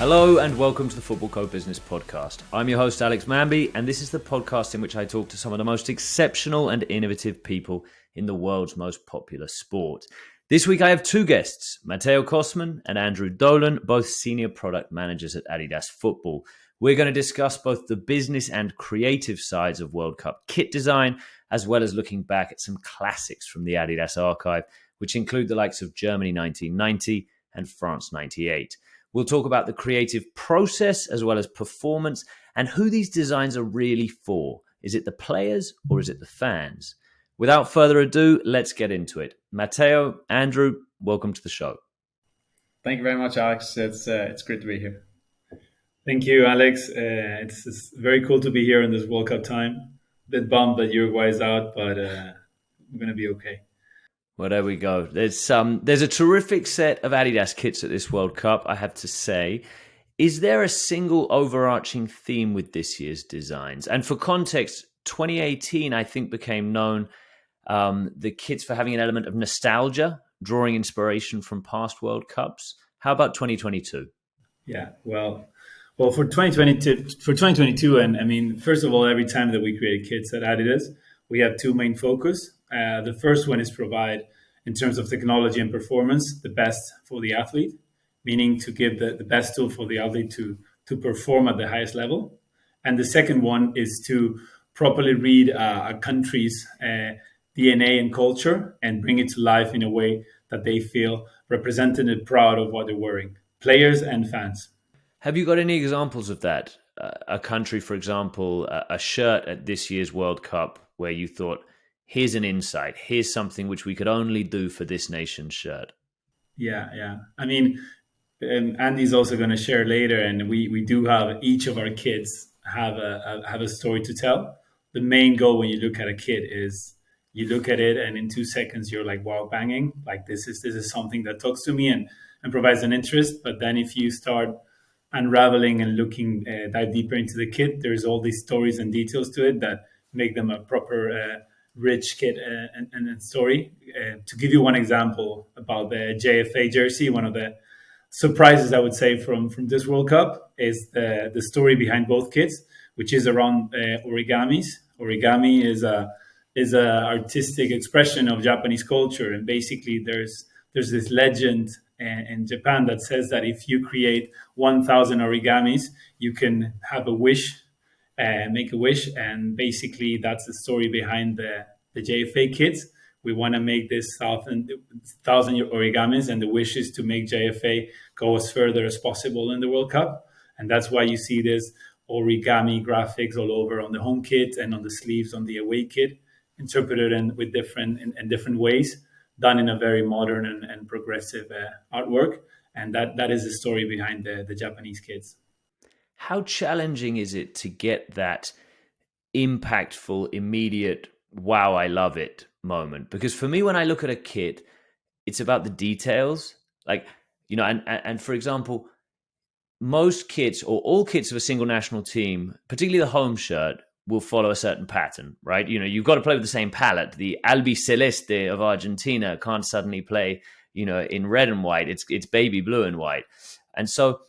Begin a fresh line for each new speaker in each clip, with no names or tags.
Hello and welcome to the Footballco Business Podcast. I'm your host Alex Manby, and this is the podcast in which I talk to some of the most exceptional and innovative people in the world's most popular sport. This week I have two guests, Mateo Kossmann and Andrew Dolan, both senior product managers at Adidas Football. We're going to discuss both the business and creative sides of World Cup kit design, as well as looking back at some classics from the Adidas archive, which include the likes of Germany 1990 and France 98. We'll talk about the creative process as well as performance and who these designs are really for. Is it the players or is it the fans? Without further ado, let's get into it. Mateo, Andrew, welcome to the show.
Thank you very much, Alex. It's great to be here. Thank you, Alex. It's very cool to be here in this World Cup time. A bit bummed that Uruguay is out, but we're going to be okay.
Well, there we go. There's a terrific set of Adidas kits at this World Cup, I have to say. Is there a single overarching theme with this year's designs? And for context, 2018, I think, became known, the kits for having an element of nostalgia, drawing inspiration from past World Cups. How about 2022?
Yeah, well, for 2022, and I mean, first of all, every time that we create kits at Adidas, we have two main focus. The first one is provide, in terms of technology and performance, the best for the athlete, meaning to give the best tool for the athlete to perform at the highest level. And the second one is to properly read a country's DNA and culture and bring it to life in a way that they feel represented and proud of what they're wearing, players and fans.
Have you got any examples of that? A country, for example, a shirt at this year's World Cup where you thought, here's an insight, here's something which we could only do for this nation's shirt?
Yeah. I mean, Andy's also going to share later, and we do have each of our kids have a story to tell. The main goal when you look at a kit is you look at it and in 2 seconds you're like, wow, banging, like this is something that talks to me and provides an interest. But then if you start unraveling and looking dive deeper into the kit, there's all these stories and details to it that make them a proper rich kit and story. To give you one example about the JFA jersey, one of the surprises I would say from this World Cup is the story behind both kits, which is around origamis. Origami is a artistic expression of Japanese culture, and basically there's this legend in Japan that says that if you create 1,000 origamis, you can have a wish, make a wish, and basically that's the story behind the JFA kits. We want to make this 1,000 origamis, and the wish is to make JFA go as further as possible in the World Cup, and that's why you see this origami graphics all over on the home kit and on the sleeves on the away kit, interpreted in different ways, done in a very modern and progressive artwork, and that is the story behind the Japanese kits.
How challenging is it to get that impactful, immediate, wow, I love it moment? Because for me, when I look at a kit, it's about the details. Like, you know, and for example, most kits or all kits of a single national team, particularly the home shirt, will follow a certain pattern, right? You know, you've got to play with the same palette. The albiceleste of Argentina can't suddenly play, you know, in red and white. It's baby blue and white. And so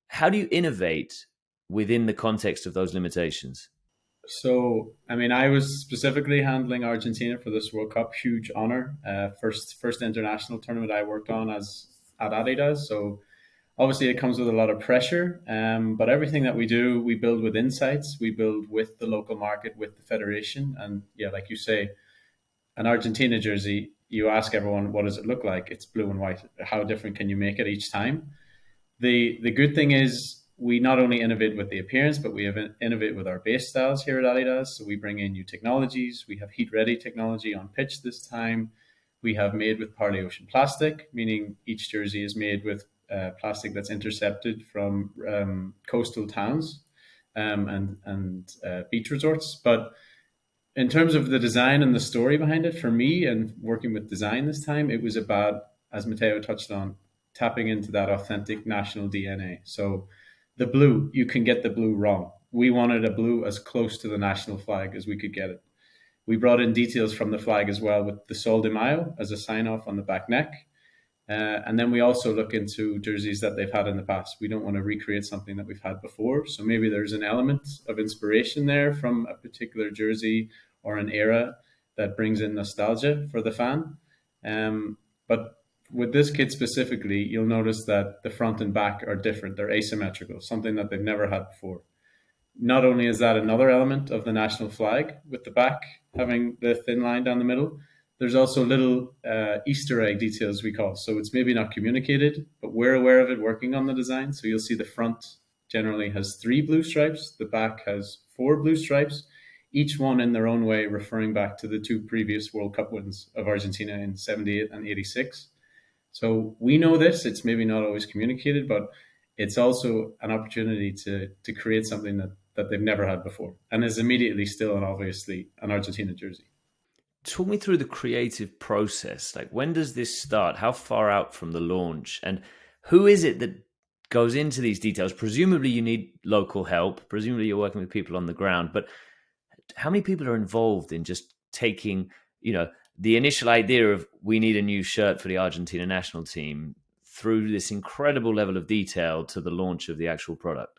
how do you innovate within the context of those limitations?
So, I mean, I was specifically handling Argentina for this World Cup. Huge honor. First international tournament I worked on at Adidas. So obviously it comes with a lot of pressure, but everything that we do, we build with insights. We build with the local market, with the federation. And yeah, like you say, an Argentina jersey, you ask everyone, what does it look like? It's blue and white. How different can you make it each time? The good thing is we not only innovate with the appearance, but we innovate with our base styles here at Adidas. So we bring in new technologies. We have heat-ready technology on pitch this time. We have made with Parley Ocean plastic, meaning each jersey is made with plastic that's intercepted from coastal towns and beach resorts. But in terms of the design and the story behind it, for me and working with design this time, it was about, as Mateo touched on, tapping into that authentic national DNA. So the blue, you can get the blue wrong. We wanted a blue as close to the national flag as we could get it. We brought in details from the flag as well with the Sol de Mayo as a sign off on the back neck. And then we also look into jerseys that they've had in the past. We don't want to recreate something that we've had before. So maybe there's an element of inspiration there from a particular jersey or an era that brings in nostalgia for the fan. But with this kit specifically, you'll notice that the front and back are different. They're asymmetrical, something that they've never had before. Not only is that another element of the national flag, with the back having the thin line down the middle, there's also little Easter egg details, we call. So it's maybe not communicated, but we're aware of it working on the design. So you'll see the front generally has 3 blue stripes. The back has 4 blue stripes, each one in their own way referring back to the 2 previous World Cup wins of Argentina in 78 and 86. So we know this. It's maybe not always communicated, but it's also an opportunity to create something that they've never had before and is immediately still and obviously an Argentina jersey.
Talk me through the creative process. Like, when does this start? How far out from the launch? And who is it that goes into these details? Presumably you need local help. Presumably you're working with people on the ground. But how many people are involved in just taking, the initial idea of we need a new shirt for the Argentina national team through this incredible level of detail to the launch of the actual product?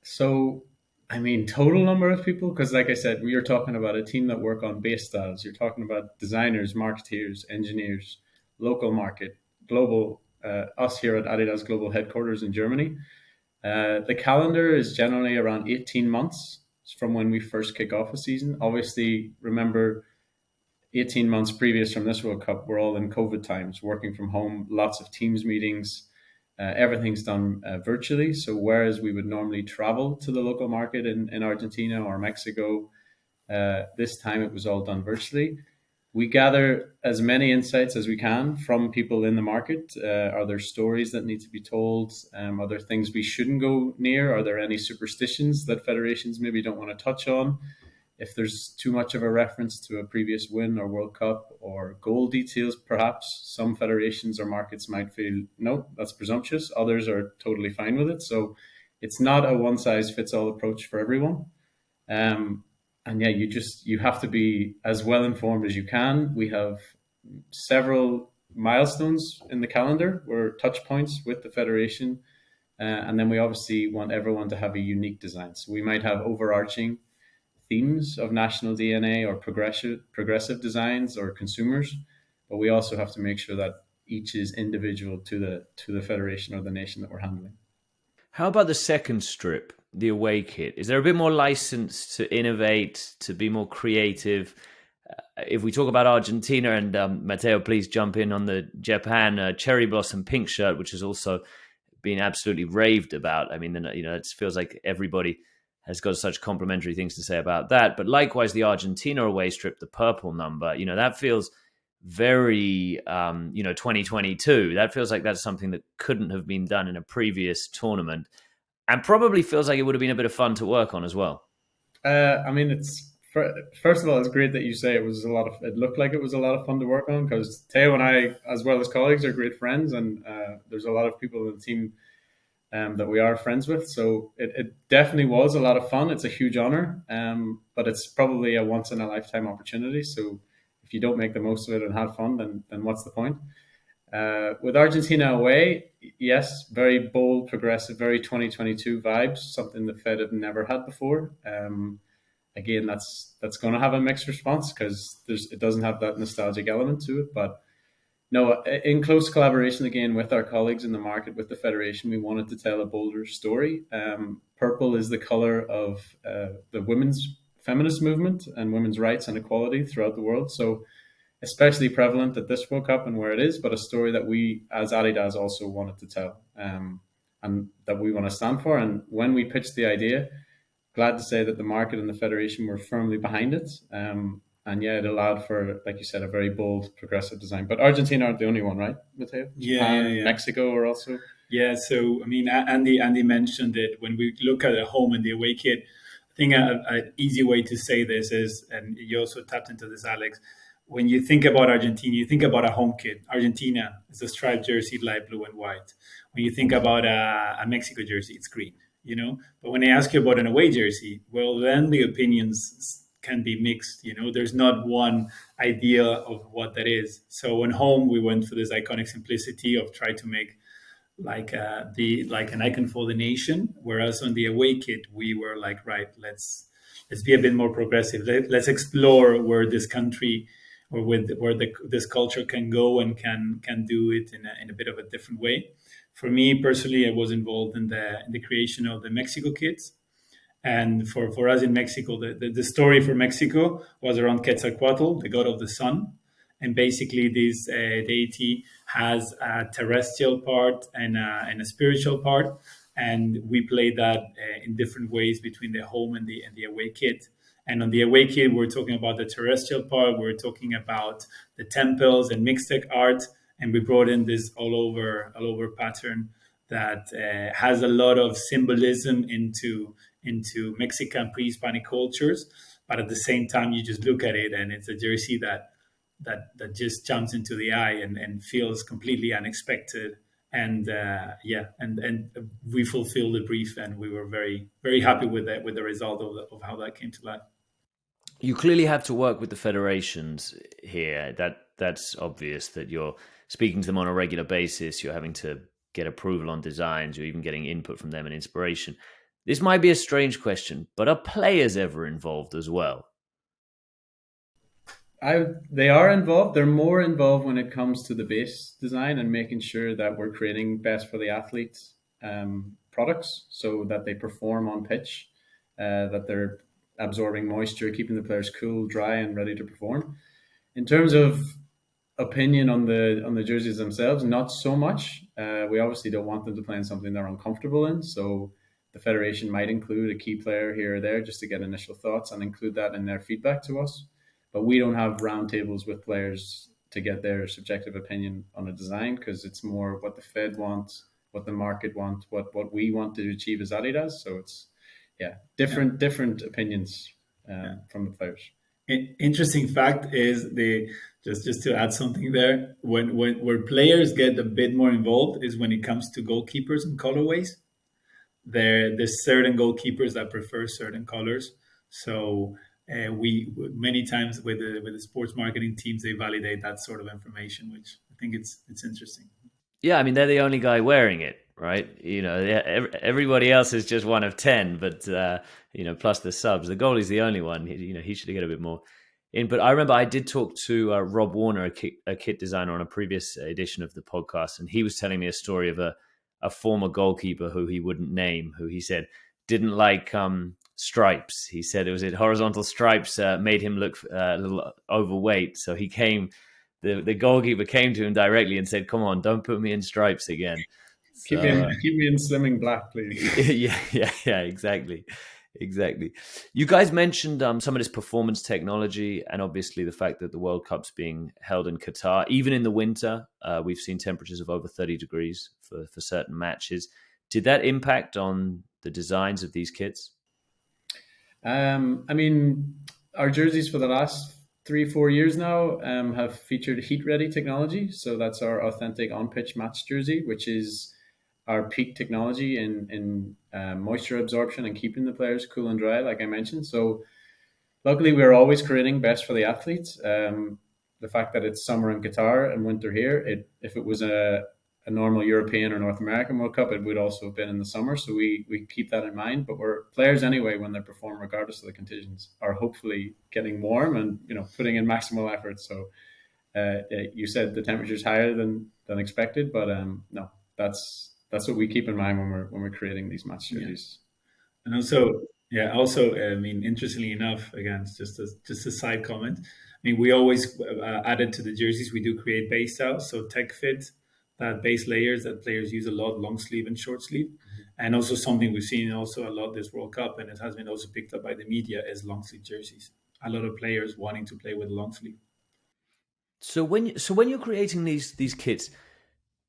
So, total number of people, because like I said, we are talking about a team that work on base styles. You're talking about designers, marketeers, engineers, local market, global, us here at Adidas Global Headquarters in Germany. The calendar is generally around 18 months from when we first kick off a season. Obviously, remember, 18 months previous from this World Cup, we're all in COVID times, working from home, lots of Teams meetings. Everything's done virtually. So whereas we would normally travel to the local market in Argentina or Mexico, this time it was all done virtually. We gather as many insights as we can from people in the market. Are there stories that need to be told? Are there things we shouldn't go near? Are there any superstitions that federations maybe don't want to touch on? If there's too much of a reference to a previous win or World Cup or goal details, perhaps some federations or markets might feel, no, that's presumptuous. Others are totally fine with it. So it's not a one size fits all approach for everyone. And yeah, you have to be as well informed as you can. We have several milestones in the calendar or touch points with the federation. And then we obviously want everyone to have a unique design. So we might have overarching themes of national DNA or progressive designs or consumers, but we also have to make sure that each is individual to the federation or the nation that we're handling.
How about the second strip, the away kit? Is there a bit more license to innovate, to be more creative? If we talk about Argentina, and Mateo, please jump in on the Japan cherry blossom pink shirt, which has also been absolutely raved about. It feels like everybody has got such complimentary things to say about that. But likewise, the Argentina away strip, the purple number, that feels very, 2022. That feels like that's something that couldn't have been done in a previous tournament, and probably feels like it would have been a bit of fun to work on as well.
It's first of all, it's great that you say it looked like it was a lot of fun to work on, because Teo and I, as well as colleagues, are great friends, and there's a lot of people in the team that we are friends with. So it definitely was a lot of fun. It's a huge honor, but it's probably a once in a lifetime opportunity. So if you don't make the most of it and have fun, then what's the point? With Argentina away, yes, very bold, progressive, very 2022 vibes, something the Fed have never had before. Again, that's going to have a mixed response because it doesn't have that nostalgic element to it. But no, in close collaboration again with our colleagues in the market, with the federation, we wanted to tell a bolder story. Purple is the color of the women's feminist movement and women's rights and equality throughout the world. So especially prevalent at this World Cup and where it is, but a story that we as Adidas also wanted to tell, and that we want to stand for. And when we pitched the idea, glad to say that the market and the federation were firmly behind it. And yeah, it allowed for, like you said, a very bold, progressive design. But Argentina aren't the only one, right, Mateo?
Yeah.
Mexico are also.
Yeah, so Andy mentioned it. When we look at the home and the away kit, I think an easy way to say this is, and you also tapped into this, Alex, when you think about Argentina, you think about a home kit. Argentina is a striped jersey, light blue and white. When you think about a Mexico jersey, it's green, But when I ask you about an away jersey, well, then the opinions can be mixed. There's not one idea of what that is. So on home, we went for this iconic simplicity of try to make like an icon for the nation. Whereas on the away kit, we were like, right, let's be a bit more progressive. Let's explore where this country or this culture can go and can do it in a bit of a different way. For me personally, I was involved in the creation of the Mexico kits. And for us in Mexico, the story for Mexico was around Quetzalcoatl, the god of the sun. And basically, this deity has a terrestrial part and a spiritual part. And we play that in different ways between the home and the away kit. And on the away kit, we're talking about the terrestrial part. We're talking about the temples and Mixtec art. And we brought in this all over pattern that has a lot of symbolism into Mexican pre-Hispanic cultures. But at the same time, you just look at it and it's a jersey that just jumps into the eye and feels completely unexpected. And and we fulfilled the brief, and we were very, very happy with the result of how that came to life.
You clearly have to work with the federations here. That's obvious that you're speaking to them on a regular basis. You're having to get approval on designs. You're even getting input from them and inspiration. This might be a strange question, but are players ever involved as well?
They are involved. They're more involved when it comes to the base design and making sure that we're creating best for the athletes products so that they perform on pitch, that they're absorbing moisture, keeping the players cool, dry, and ready to perform. In terms of opinion on the jerseys themselves, not so much. We obviously don't want them to play in something they're uncomfortable in. So the federation might include a key player here or there just to get initial thoughts and include that in their feedback to us. But we don't have roundtables with players to get their subjective opinion on a design, because it's more what the Fed wants, what the market wants, what we want to achieve as Adidas. So it's different opinions from the players.
Interesting fact is just to add something there, when where players get a bit more involved is when it comes to goalkeepers and colorways. There's certain goalkeepers that prefer certain colors, so we many times with the sports marketing teams, they validate that sort of information, which I think it's interesting.
Yeah, I mean, they're the only guy wearing it, right? Everybody else is just one of 10, but plus the subs. The goalie's the only one. He should get a bit more in. But I remember I did talk to Rob Warner, a kit designer, on a previous edition of the podcast, and he was telling me a story of a former goalkeeper who he wouldn't name, who he said didn't like stripes. He said horizontal stripes made him look a little overweight. So the goalkeeper came to him directly and said, "Come on, don't put me in stripes again.
Keep me in slimming black, please."
yeah, exactly. You guys mentioned some of this performance technology, and obviously the fact that the World Cup's being held in Qatar. Even in the winter, we've seen temperatures of over 30 degrees for certain matches. Did that impact on the designs of these kits?
I mean, our jerseys for the last 3-4 years now have featured heat-ready technology. So that's our authentic on-pitch match jersey, which is our peak technology in moisture absorption and keeping the players cool and dry, like I mentioned. So luckily, we're always creating best for the athletes. The fact that it's summer in Qatar and winter here, if it was a normal European or North American World Cup, it would also have been in the summer. So we keep that in mind. But we're players anyway, when they perform, regardless of the conditions, are hopefully getting warm and putting in maximal effort. So you said the temperature's higher than expected, but no, that's what we keep in mind when we're creating these match jerseys.
And also, I mean, interestingly enough, again, it's just a side comment. I mean, we always added to the jerseys, we do create base styles, so tech fit, that base layers that players use a lot, long sleeve and short sleeve. Mm-hmm. And also something we've seen also a lot this World Cup, and it has been also picked up by the media, is long sleeve jerseys. A lot of players wanting to play with a long sleeve.
So when you're creating these kits,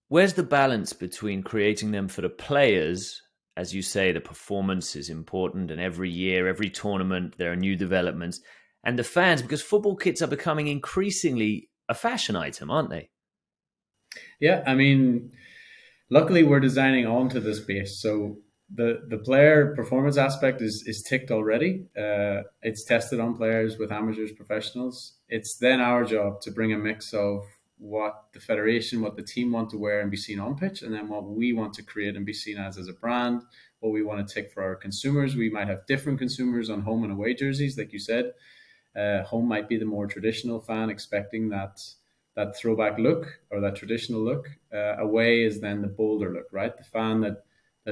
where's the balance between creating them for the players? As you say, the performance is important, and every year, every tournament, there are new developments, and the fans, because football kits are becoming increasingly a fashion item, aren't they?
Yeah, I mean, luckily we're designing onto this base. So the player performance aspect is ticked already. It's tested on players with amateurs, professionals. It's then our job to bring a mix of what the federation, what the team want to wear and be seen on pitch, and then what we want to create and be seen as a brand, what we want to tick for our consumers. We might have different consumers on home and away jerseys, like you said. Home might be the more traditional fan expecting that throwback look or that traditional look. Away is then the bolder look, right? The fan that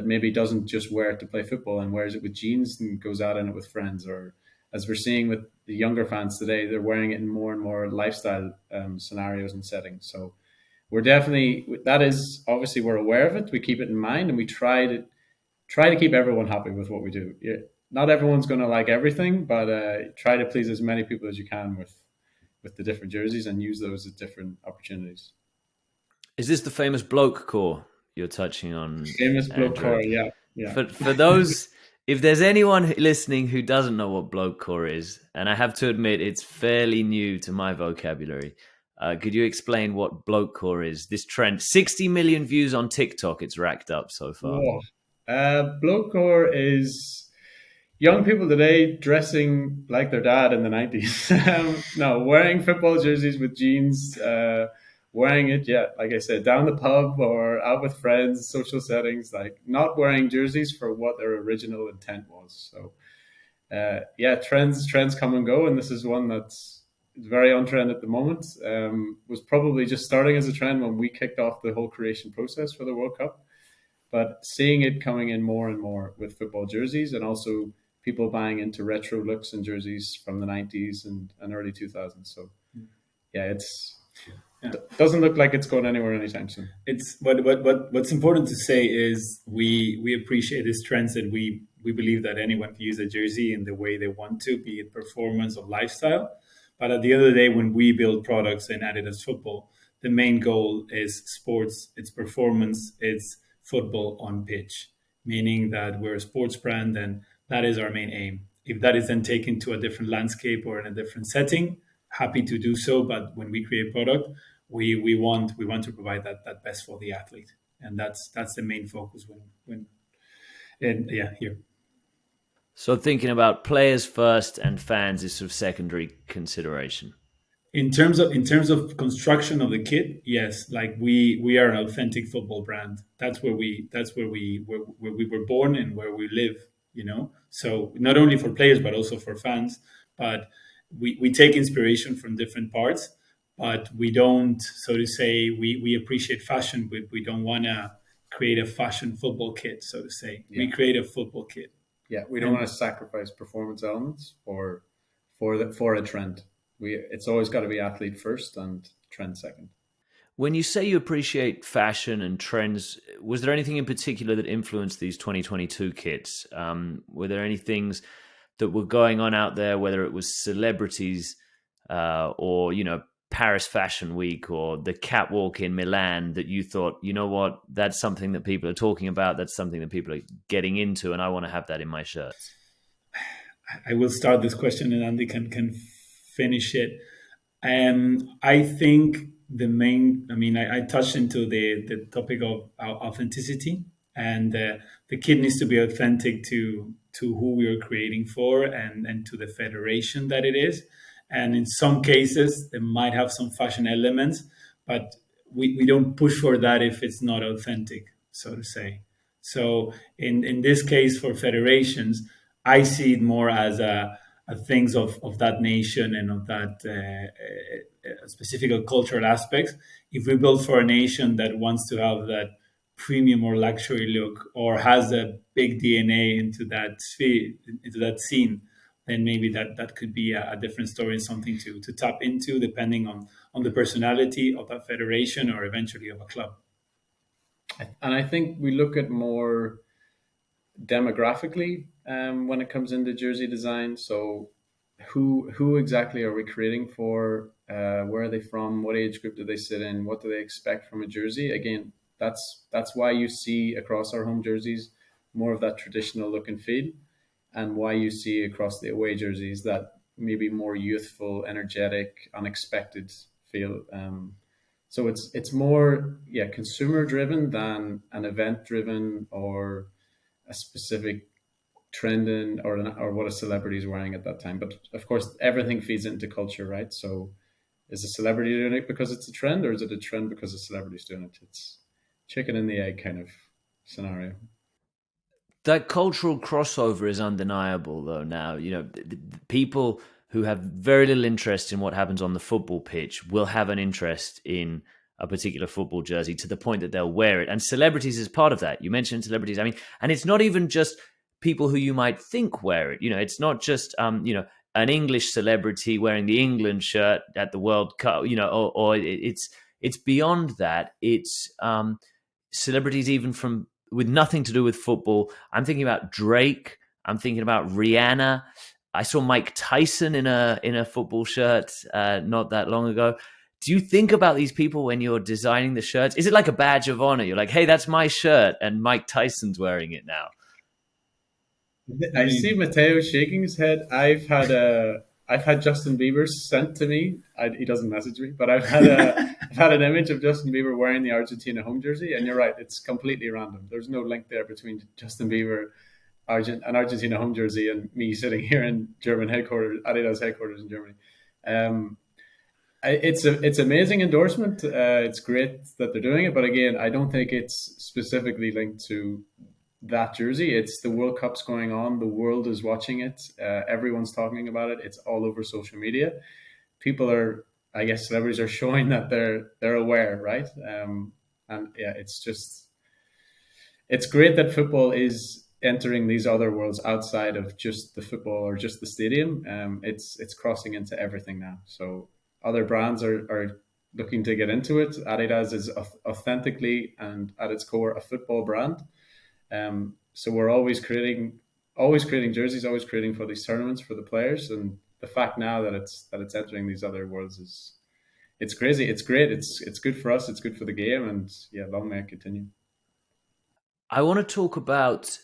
maybe doesn't just wear it to play football and wears it with jeans and goes out in it with friends, or as we're seeing with the younger fans today, they're wearing it in more and more lifestyle scenarios and settings. So we're definitely, that is obviously, we're aware of it. We keep it in mind, and we try to keep everyone happy with what we do. Yeah, not everyone's going to like everything, but try to please as many people as you can with the different jerseys and use those as different opportunities.
Is this the famous Blokecore you're touching on?
Famous Blokecore, yeah.
For those, if there's anyone listening who doesn't know what Blokecore is, and I have to admit it's fairly new to my vocabulary, could you explain what Blokecore is? This trend, 60 million views on TikTok, it's racked up so far.
Blokecore is young people today dressing like their dad in the 90s. No, wearing football jerseys with jeans, wearing it, like I said, down the pub or out with friends, social settings, like not wearing jerseys for what their original intent was. So, trends come and go, and this is one that's very on trend at the moment. Was probably just starting as a trend when we kicked off the whole creation process for the World Cup, but seeing it coming in more and more with football jerseys, and also people buying into retro looks and jerseys from the 90s and early 2000s. So, doesn't look like it's going anywhere anytime soon.
It's what's important to say is we appreciate these trends, and we believe that anyone can use a jersey in the way they want to, be it performance or lifestyle. But at the end of the day, when we build products in Adidas Football, the main goal is sports, it's performance, it's football on pitch, meaning that we're a sports brand, and that is our main aim. If that is then taken to a different landscape or in a different setting, happy to do so. But when we create product, we want to provide that best for the athlete, and that's the main focus here.
So thinking about players first and fans is sort of secondary consideration.
In terms of construction of the kit, yes, like we are an authentic football brand. That's where we were born and where we live. So not only for players but also for fans. But we take inspiration from different parts, but we don't, so to say, we appreciate fashion, but we don't want to create a fashion football kit, so to say. Yeah. We create a football kit.
Yeah, we don't want to sacrifice performance elements for a trend. It's always got to be athlete first and trend second.
When you say you appreciate fashion and trends, was there anything in particular that influenced these 2022 kits? Were there any things that were going on out there, whether it was celebrities or, Paris Fashion Week or the catwalk in Milan, that you thought, you know what, that's something that people are talking about, that's something that people are getting into, and I want to have that in my shirts?
I will start this question and Andy can finish it. I think I touched into the topic of authenticity, and the kit needs to be authentic to who we are creating for and to the federation that it is. And in some cases, they might have some fashion elements, but we don't push for that if it's not authentic, so to say. So in this case, for federations, I see it more as a things of that nation and of that specific cultural aspects. If we build for a nation that wants to have that premium or luxury look, or has a big DNA into that sphere, into that scene, then maybe that could be a different story and something to tap into, depending on the personality of that federation or eventually of a club.
And I think we look at more demographically when it comes into jersey design. So who exactly are we creating for? Where are they from? What age group do they sit in? What do they expect from a jersey? Again, that's why you see across our home jerseys more of that traditional look and feel, and why you see across the away jerseys that maybe more youthful, energetic, unexpected feel. So it's more consumer driven than an event driven or a specific trend in or what a celebrity is wearing at that time. But of course, everything feeds into culture, right? So is a celebrity doing it because it's a trend, or is it a trend because a celebrity's doing it? It's chicken and the egg kind of scenario.
That cultural crossover is undeniable, though. Now, people who have very little interest in what happens on the football pitch will have an interest in a particular football jersey to the point that they'll wear it. And celebrities is part of that. You mentioned celebrities. I mean, and it's not even just people who you might think wear it. It's not just, an English celebrity wearing the England shirt at the World Cup, or it's beyond that. It's celebrities even from with nothing to do with football. I'm thinking about Drake. I'm thinking about Rihanna. I saw Mike Tyson in a football shirt not that long ago. Do you think about these people when you're designing the shirts? Is it like a badge of honor? You're like, hey, that's my shirt, and Mike Tyson's wearing it now.
I see Mateo shaking his head. I've had Justin Bieber sent to me. He doesn't message me, but I've had an image of Justin Bieber wearing the Argentina home jersey, and you're right, it's completely random. There's no link there between Justin Bieber, an Argentina home jersey, and me sitting here in German headquarters, Adidas headquarters in Germany. It's amazing endorsement. It's great that they're doing it, but again, I don't think it's specifically linked to that jersey. It's the World Cup's going on. The world is watching it. Everyone's talking about it. It's all over social media. People are, I guess, celebrities are showing that they're aware, right? And yeah, it's great that football is entering these other worlds outside of just the football or just the stadium. It's crossing into everything now. So other brands are looking to get into it. Adidas is authentically and at its core a football brand. So we're always creating jerseys, always creating for these tournaments for the players, and the fact now that it's entering these other worlds it's crazy. It's great. It's good for us. It's good for the game, and yeah, long may it continue.
I want to talk about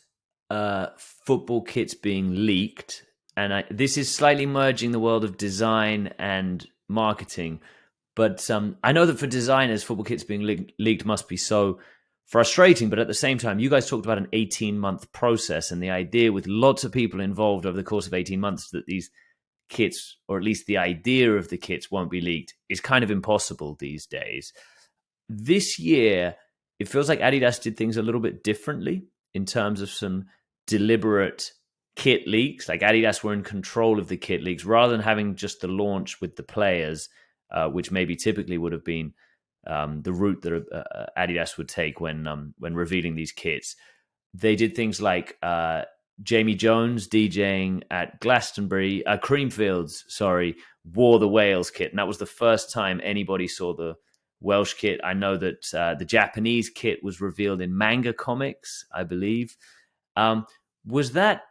football kits being leaked, and this is slightly merging the world of design and marketing. But I know that for designers, football kits being leaked must be so frustrating, but at the same time, you guys talked about an 18-month process, and the idea with lots of people involved over the course of 18 months that these kits, or at least the idea of the kits, won't be leaked is kind of impossible these days. This year, it feels like Adidas did things a little bit differently in terms of some deliberate kit leaks. Like Adidas were in control of the kit leaks rather than having just the launch with the players, which maybe typically would have been the route that Adidas would take when revealing these kits. They did things like Jamie Jones DJing at Glastonbury, Creamfields, wore the Wales kit, and that was the first time anybody saw the Welsh kit. I know that the Japanese kit was revealed in manga comics, I believe. Was that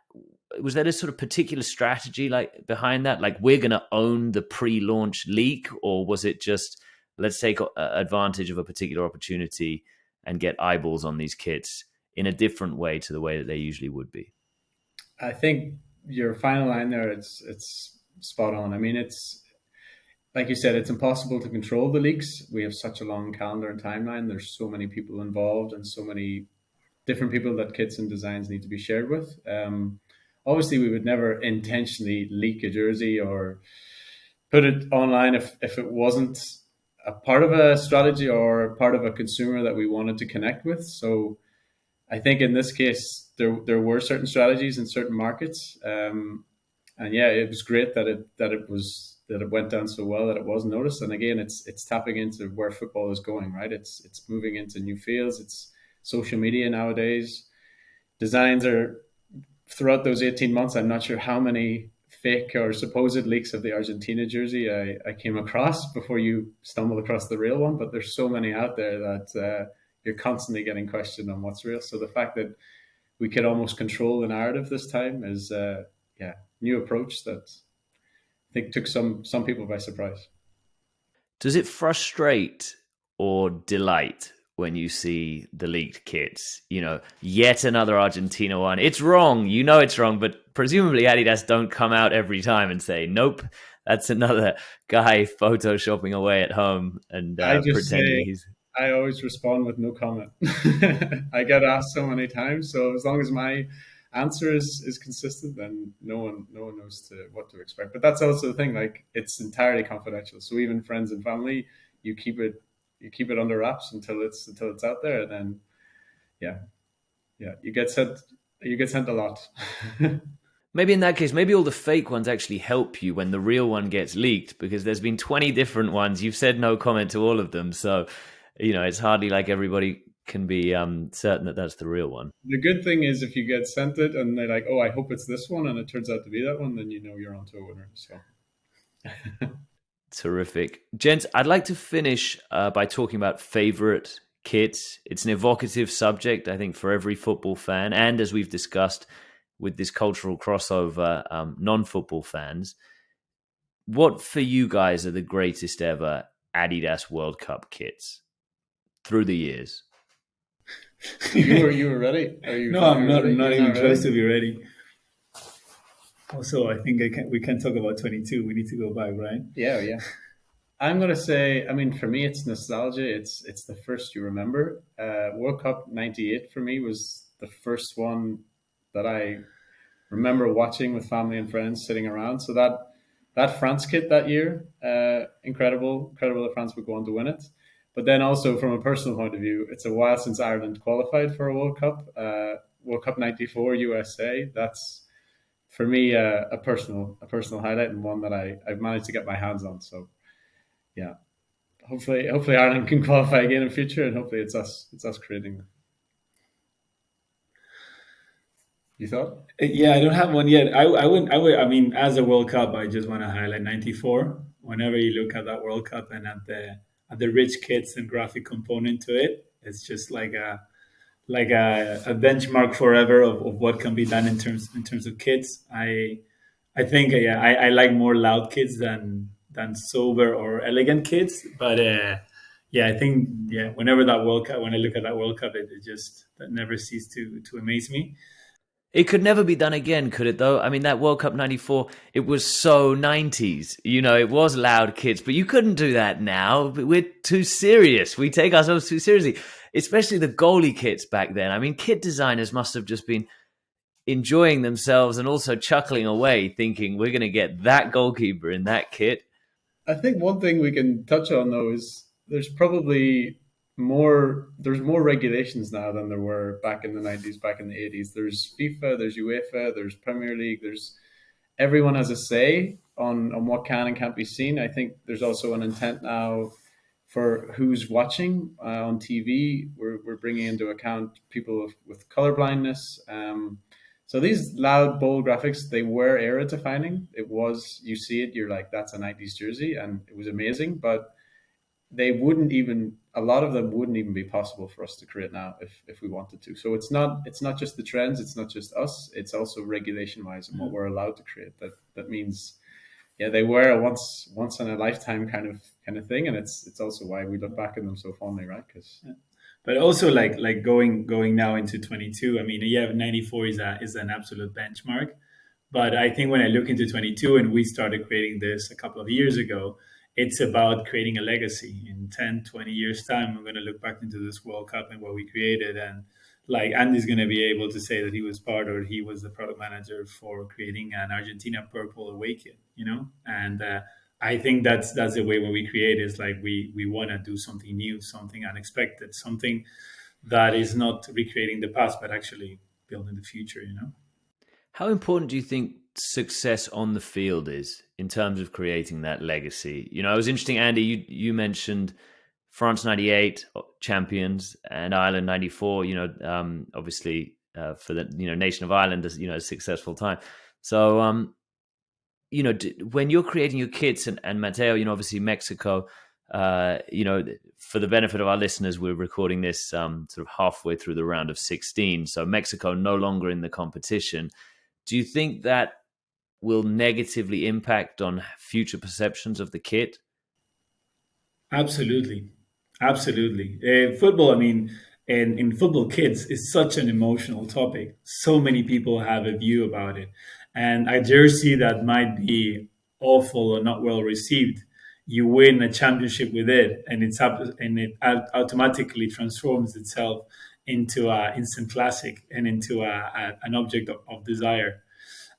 a sort of particular strategy like behind that? Like, we're going to own the pre-launch leak, or was it just let's take advantage of a particular opportunity and get eyeballs on these kits in a different way to the way that they usually would be?
I think your final line there, it's spot on. I mean, it's like you said, it's impossible to control the leaks. We have such a long calendar and timeline. There's so many people involved and so many different people that kits and designs need to be shared with. Obviously, we would never intentionally leak a jersey or put it online if it wasn't a part of a strategy or part of a consumer that we wanted to connect with. So I think in this case, there were certain strategies in certain markets. And yeah, it was great that it went down so well that it was noticed. And again, it's tapping into where football is going, right? It's moving into new fields. It's social media nowadays. Designs are throughout those 18 months. I'm not sure how many fake or supposed leaks of the Argentina jersey I came across before you stumbled across the real one, but there's so many out there that you're constantly geting questioned on what's real. So the fact that we could almost control the narrative this time is new approach that I think took some people by surprise.
Does it frustrate or delight when you see the leaked kits? Yet another Argentina one. It's wrong. It's wrong, but presumably Adidas don't come out every time and say, nope, that's another guy photoshopping away at home and pretending he's...
I always respond with no comment. I get asked so many times, so as long as my answer is consistent, then no one knows what to expect. But that's also the thing; like it's entirely confidential. So even friends and family, you keep it under wraps until it's out there, and then yeah, you get sent a lot.
Maybe in that case, maybe all the fake ones actually help you when the real one gets leaked, because there's been 20 different ones. You've said no comment to all of them. So, it's hardly like everybody can be certain that that's the real one.
The good thing is if you get sent it and they're like, oh, I hope it's this one, and it turns out to be that one, then you're onto a winner. So.
Terrific. Gents, I'd like to finish by talking about favorite kits. It's an evocative subject, I think, for every football fan. And as we've discussed with this cultural crossover, non-football fans, what for you guys are the greatest ever Adidas World Cup kits through the years?
You were ready?
No, I'm not even close to be ready. Also, I think we can talk about 22. We need to go back, right?
Yeah. I'm gonna say, I mean, for me, it's nostalgia. It's the first you remember. World Cup '98 for me was the first one that I remember watching with family and friends sitting around. So that France kit that year, incredible that France would go on to win it. But then also from a personal point of view, it's a while since Ireland qualified for a World Cup. World Cup '94 USA. That's for me a personal highlight, and one that I've managed to get my hands on. So yeah, hopefully Ireland can qualify again in future, and hopefully it's us creating them. You thought?
Yeah, I don't have one yet. I would. I mean, as a World Cup, I just want to highlight '94. Whenever you look at that World Cup and at the rich kits and graphic component to it, it's just like a benchmark forever of what can be done in terms of kits. I think I like more loud kits than sober or elegant kits. But I think whenever when I look at that World Cup, it just that never ceased to amaze me.
It could never be done again, could it, though? I mean, that World Cup '94, it was so 90s. It was loud kits, but you couldn't do that now. We're too serious. We take ourselves too seriously, especially the goalie kits back then. I mean, kit designers must have just been enjoying themselves and also chuckling away, thinking we're going to get that goalkeeper in that kit.
I think one thing we can touch on, though, is there's more regulations now than there were back in the 90s, back in the 80s. There's FIFA, there's UEFA, there's Premier League, everyone has a say on what can and can't be seen. I think there's also an intent now for who's watching on TV. We're bringing into account people with color blindness. So these loud, bold graphics, they were era defining. It was, you see it, you're like, that's a 90s jersey, and it was amazing, but a lot of them wouldn't even be possible for us to create now if we wanted to. So it's not just the trends, it's not just us, it's also regulation wise and what we're allowed to create. That means, they were a once in a lifetime kind of thing, and it's also why we look back at them so fondly, right?
But also like going now into 22. I mean, 94 is an absolute benchmark. But I think when I look into 22, and we started creating this a couple of years ago, it's about creating a legacy. In 10, 20 years time, I'm going to look back into this World Cup and what we created. And like Andy's going to be able to say that he was he was the product manager for creating an Argentina purple away kit, And I think that's the way when we create is like we want to do something new, something unexpected, something that is not recreating the past, but actually building the future,
How important do you think success on the field is in terms of creating that legacy? It was interesting, Andy, you mentioned France '98 champions and Ireland '94, obviously for the nation of Ireland, a successful time. So when you're creating your kits and Mateo, obviously Mexico, for the benefit of our listeners, we're recording this sort of halfway through the round of 16, so Mexico no longer in the competition. Do you think that will negatively impact on future perceptions of the kit?
Absolutely. Football, I mean, in football kits is such an emotional topic. So many people have a view about it. And a jersey that might be awful or not well received, you win a championship with it, and it automatically transforms itself into an instant classic and into an object of desire.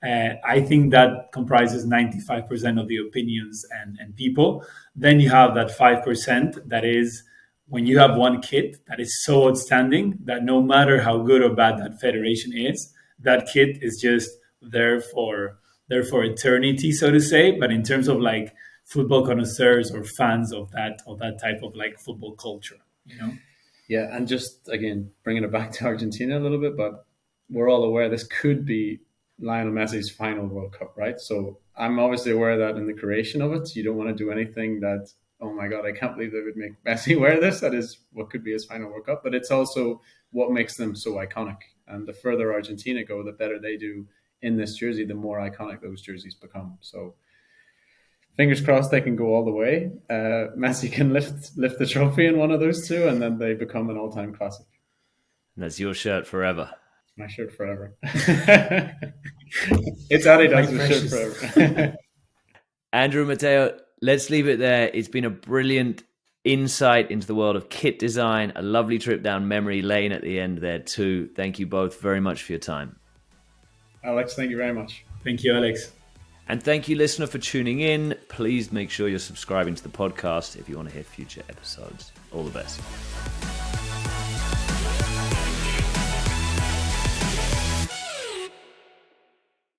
I think that comprises 95% of the opinions and people. Then you have that 5% that is when you have one kit that is so outstanding that no matter how good or bad that federation is, that kit is just there for eternity, so to say. But in terms of like football connoisseurs or fans of that type of like football culture, you know.
Yeah, and just again bringing it back to Argentina a little bit, but we're all aware this could be Lionel Messi's final World Cup, right? So I'm obviously aware that in the creation of it, you don't want to do anything that, oh my God, I can't believe they would make Messi wear this. That is what could be his final World Cup. But it's also what makes them so iconic. And the further Argentina go, the better they do in this jersey, the more iconic those jerseys become. So fingers crossed they can go all the way. Messi can lift the trophy in one of those two, and then they become an all-time classic.
And that's your shirt forever.
My shirt forever. It's Adidas' shirt forever.
Andrew, Mateo, let's leave it there. It's been a brilliant insight into the world of kit design, a lovely trip down memory lane at the end there too. Thank you both very much for your time.
Alex, thank you very much.
Thank you, Alex.
And thank you, listener, for tuning in. Please make sure you're subscribing to the podcast if you want to hear future episodes. All the best.